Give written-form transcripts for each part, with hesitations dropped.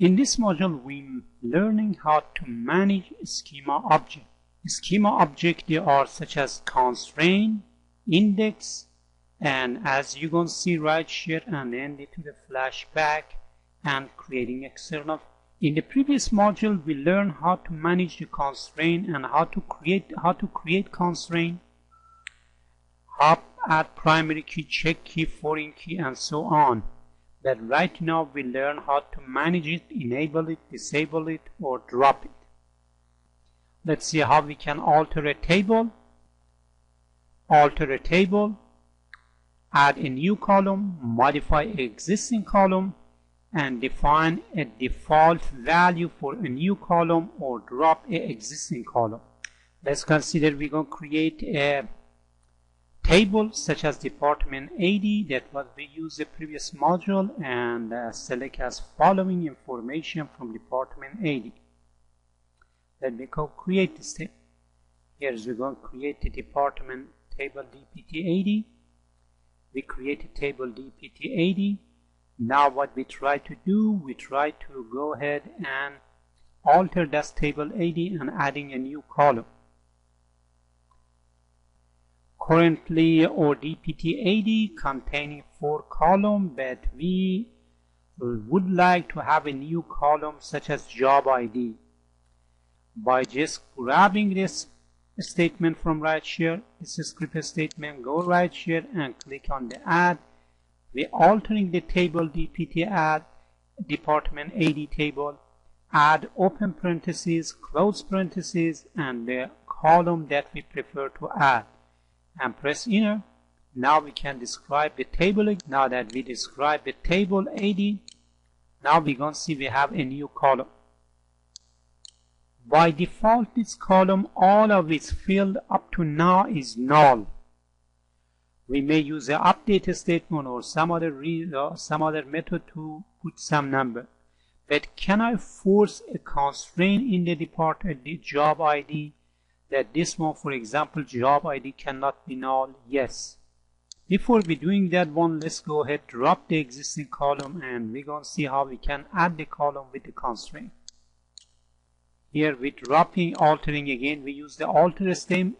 In this module, we're learning how to manage schema object. Schema object, they are such as constraint, index, and as you're going to see right here, and then to the flashback and creating external. In the previous module, we learned how to manage the constraint and how to create constraint, how to add primary key, check key, foreign key, and so on. But right now we learn how to manage it, enable it, disable it, or drop it. Let's see how we can alter a table. Alter a table, add a new column, modify an existing column, and define a default value for a new column or drop an existing column. Let's consider we're going to create a table such as department AD, that was we used the previous module, and select as following information from department AD. Let me go create this table. Here we're going to create the department table DPT AD. We create a table DPT AD. Now what we try to do, we try to go ahead and alter that table AD and adding a new column. Currently our DPT AD containing 4 columns, but we would like to have a new column such as job ID. By just grabbing this statement from right here, this script statement, go right here and click on the add. We're altering the table DPT add, department AD table, add open parentheses, close parentheses, and the column that we prefer to add. And press enter. Now we can describe the table. Now that we describe the table AD, now we're going to see we have a new column. By default, this column, all of its field up to now is null. We may use an update statement or some other method to put some number. But can I force a constraint in the job ID? That this one, for example, job ID cannot be null? Yes. Before we doing that one, let's go ahead, drop the existing column, and we're going to see how we can add the column with the constraint. Here we're dropping, altering again. We use the alter statement,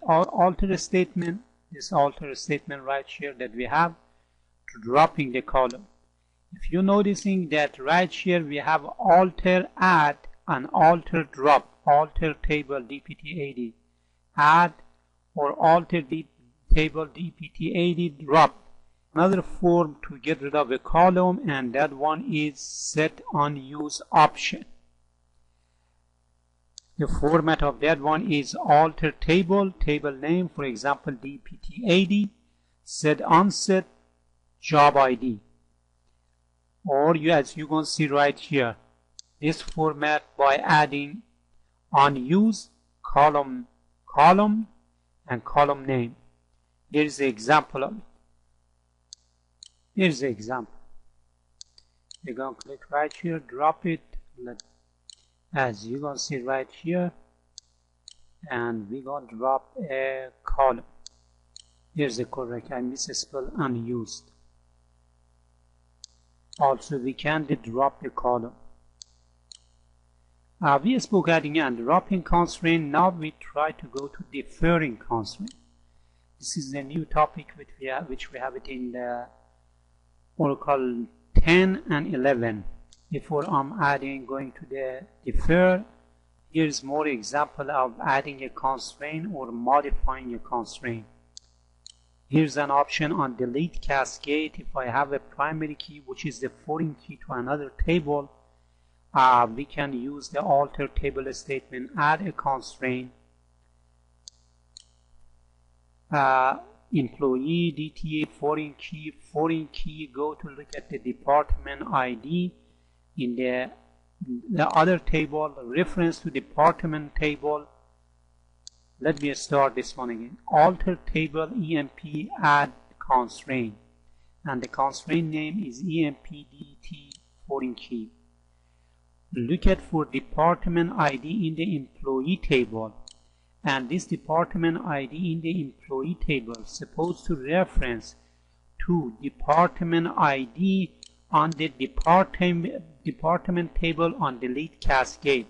this alter statement right here that we have to dropping the column. If you're noticing that right here we have alter add and alter drop, alter table DPT AD. Add or alter the table DPT AD drop. Another form to get rid of a column, and that one is set unused option. The format of that one is alter table name, for example DPT AD, set unset job ID. Or as you're going to see right here, this format by adding unused column and column name. Here is the example of it. Here's the example. We're going to click right here, drop it, as you're going to see right here, and we're going to drop a column. Here's the correct, I misspelled unused. Also we can drop the column. We spoke adding and dropping constraint. Now we try to go to deferring constraint. This is a new topic which we have it in the Oracle 10 and 11. Before I'm going to the defer, here's more example of adding a constraint or modifying a constraint. Here's an option on delete cascade. If I have a primary key, which is the foreign key to another table, we can use the alter table statement, add a constraint, employee DTA foreign key, go to look at the department ID in the other table, reference to department table. Let me start this one again. Alter table EMP add constraint, and the constraint name is EMPDT foreign key. Look at for department ID in the employee table, and this department ID in the employee table is supposed to reference to department ID on the department table on delete cascade.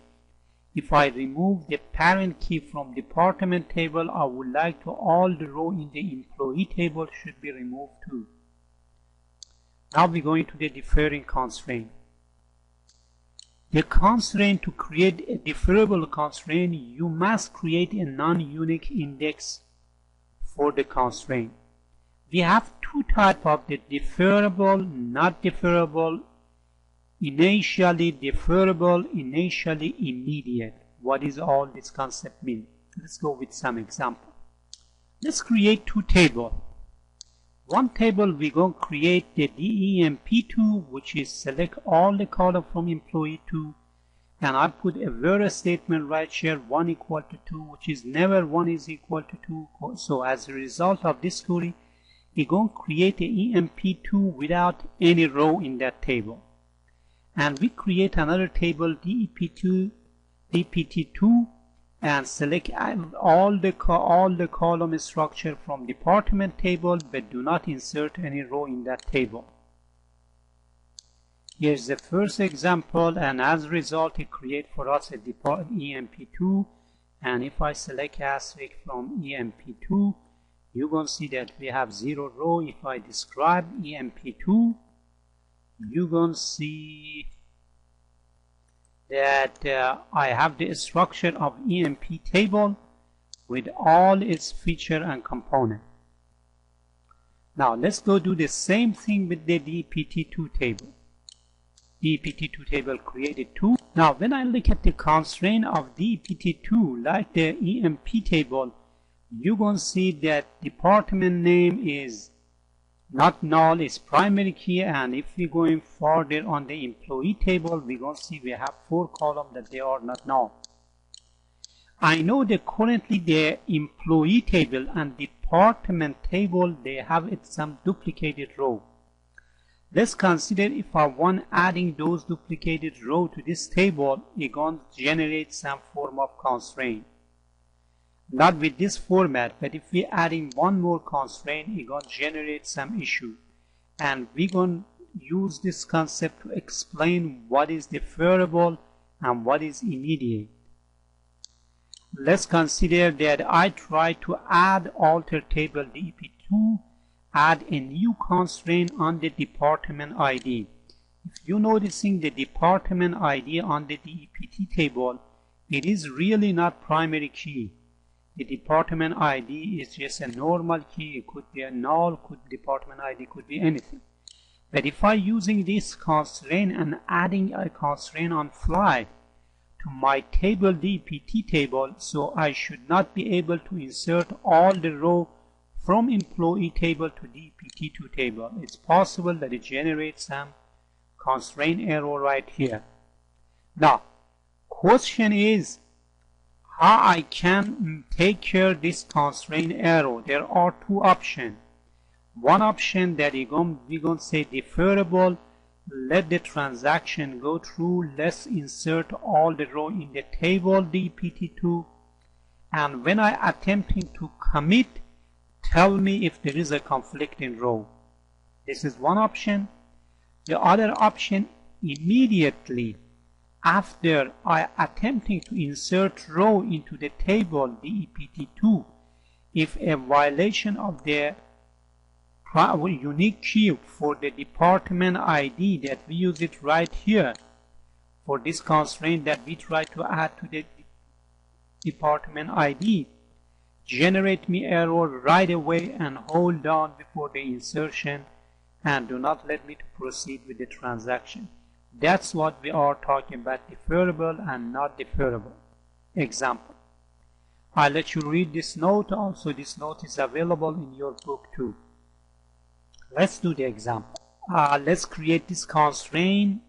If I remove the parent key from department table, I would like to all the row in the employee table should be removed too. Now we're going to the deferring constraint. The constraint, to create a deferrable constraint, you must create a non-unique index for the constraint. We have two types of the deferrable, not deferrable, initially deferrable, initially immediate. What is all this concept mean? Let's go with some example. Let's create two tables. One table we're going to create the DEMP2, which is select all the column from employee 2, and I put a where statement right here, 1 equal to 2, which is never 1 is equal to 2. So as a result of this query, we're going to create a EMP2 without any row in that table. And we create another table DEP2, DPT2, and select all the column structure from department table, but do not insert any row in that table. Here's the first example, and as a result it create for us a EMP2, and if I select asterisk from EMP2, you're going to see that we have 0 row. If I describe EMP2, you're going to see that I have the structure of EMP table with all its feature and component. Now let's go do the same thing with the DPT2 table. DPT2 table created 2. Now when I look at the constraint of DPT2, like the EMP table, you're going to see that department name is not null, is primary key, and if we're going further on the employee table, we're going to see we have 4 columns that they are not null. I know that currently the employee table and department table, they have some duplicated row. Let's consider if I want adding those duplicated row to this table, it's going to generate some form of constraint. Not with this format, but if we're adding one more constraint, it's going to generate some issue. And we're going to use this concept to explain what is deferrable and what is immediate. Let's consider that I try to add alter table DP2, add a new constraint on the department ID. If you're noticing the department ID on the DEPT table, it is really not primary key. The department ID is just a normal key. It could be a null, department ID could be anything. But if I'm using this constraint and adding a constraint on fly to my table DPT table, so I should not be able to insert all the row from employee table to DPT2 table. It's possible that it generates some constraint error right here. Now, question is how I can take care of this constraint error. There are two options. One option that we're going to say deferrable, let the transaction go through, let's insert all the row in the table DPT2, and when I attempting to commit, tell me if there is a conflicting row. This is one option. The other option, immediately after I attempting to insert row into the table DEPT2, if a violation of the unique key for the department ID that we use it right here for this constraint that we try to add to the department ID, generate me error right away and hold on before the insertion and do not let me to proceed with the transaction. That's what we are talking about, deferrable and not deferrable. Example. I'll let you read this note. Also, this note is available in your book too. Let's do the example. Let's create this constraint